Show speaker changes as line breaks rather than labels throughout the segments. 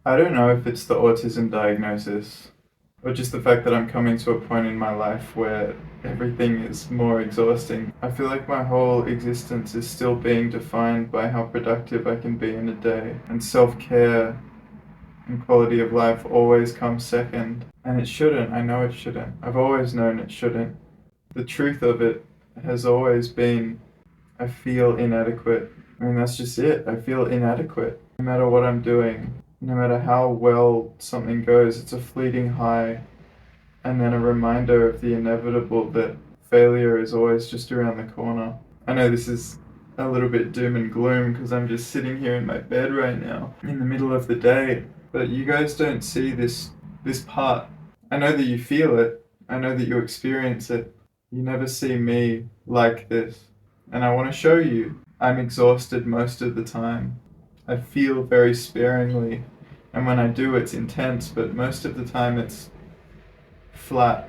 I don't know if it's the autism diagnosis or just the fact that I'm coming to a point in my life where everything is more exhausting. I feel like my whole existence is still being defined by how productive I can be in a day, and self-care and quality of life always comes second. And it shouldn't. I know it shouldn't. I've always known it shouldn't. The truth of it has always been I feel inadequate. I mean, that's just it. I feel inadequate. No matter what I'm doing, no matter how well something goes, it's a fleeting high, and then a reminder of the inevitable that failure is always just around the corner. I know this is a little bit doom and gloom because I'm just sitting here in my bed right now in the middle of the day, but you guys don't see this part. I know that you feel it. I know that you experience it. You never see me like this. And I want to show you. I'm exhausted most of the time. I feel very sparingly. And when I do, it's intense, but most of the time it's flat.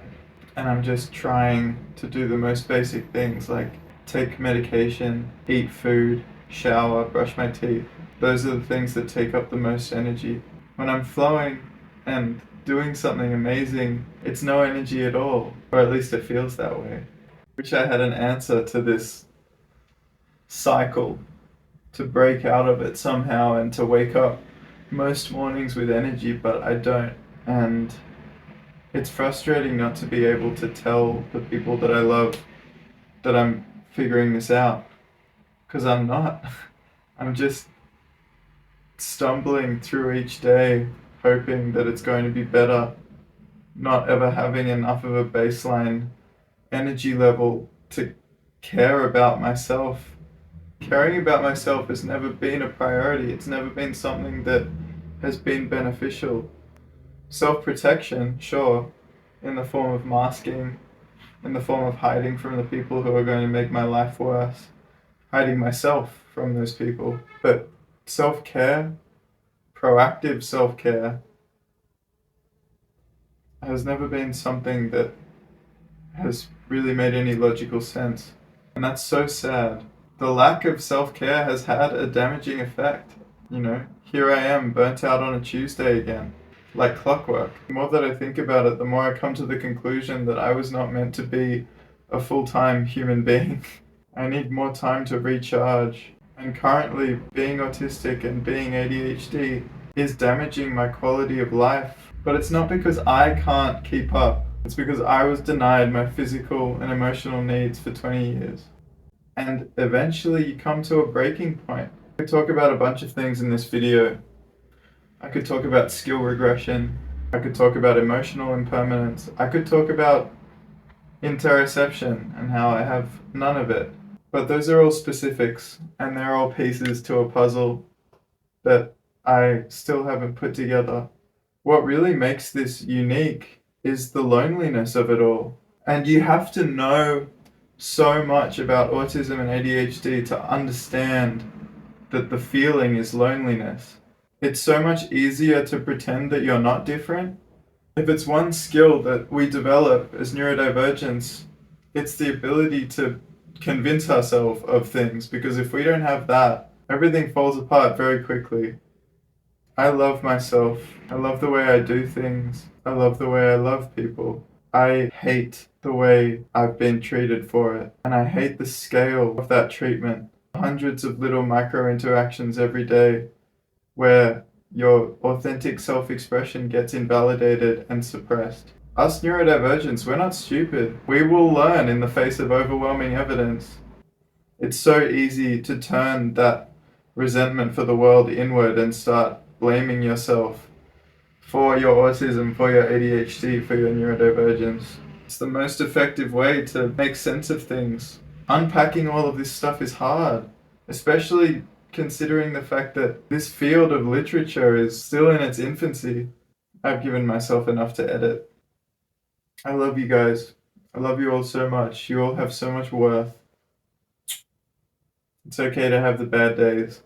And I'm just trying to do the most basic things like take medication, eat food, shower, brush my teeth. Those are the things that take up the most energy. When I'm flowing and doing something amazing, it's no energy at all, or at least it feels that way. Wish I had an answer to this cycle, to break out of it somehow and to wake up most mornings with energy, but I don't. And it's frustrating not to be able to tell the people that I love that I'm figuring this out, because I'm not. I'm just stumbling through each day, hoping that it's going to be better, not ever having enough of a baseline energy level to care about myself. Caring about myself has never been a priority. It's never been something that has been beneficial. Self-protection, sure, in the form of masking, in the form of hiding from the people who are going to make my life worse, hiding myself from those people. But self-care, proactive self-care, has never been something that has really made any logical sense. And that's so sad. The lack of self-care has had a damaging effect. You know, here I am, burnt out on a Tuesday again, like clockwork. The more that I think about it, the more I come to the conclusion that I was not meant to be a full-time human being. I need more time to recharge. And currently, being autistic and being ADHD is damaging my quality of life. But it's not because I can't keep up. It's because I was denied my physical and emotional needs for 20 years. And eventually you come to a breaking point. I could talk about a bunch of things in this video. I could talk about skill regression. I could talk about emotional impermanence. I could talk about interoception and how I have none of it. But those are all specifics, and they're all pieces to a puzzle that I still haven't put together. What really makes this unique is the loneliness of it all. And you have to know so much about autism and ADHD to understand that the feeling is loneliness. It's so much easier to pretend that you're not different. If it's one skill that we develop as neurodivergence, it's the ability to convince ourselves of things, because if we don't have that, everything falls apart very quickly. I love myself. I love the way I do things. I love the way I love people. I hate the way I've been treated for it. And I hate the scale of that treatment. Hundreds of little micro interactions every day where your authentic self-expression gets invalidated and suppressed. Us neurodivergents, we're not stupid. We will learn in the face of overwhelming evidence. It's so easy to turn that resentment for the world inward and start blaming yourself for your autism, for your ADHD, for your neurodivergence. It's the most effective way to make sense of things. Unpacking all of this stuff is hard, especially considering the fact that this field of literature is still in its infancy. I've given myself enough to edit. I love you guys. I love you all so much. You all have so much worth. It's okay to have the bad days.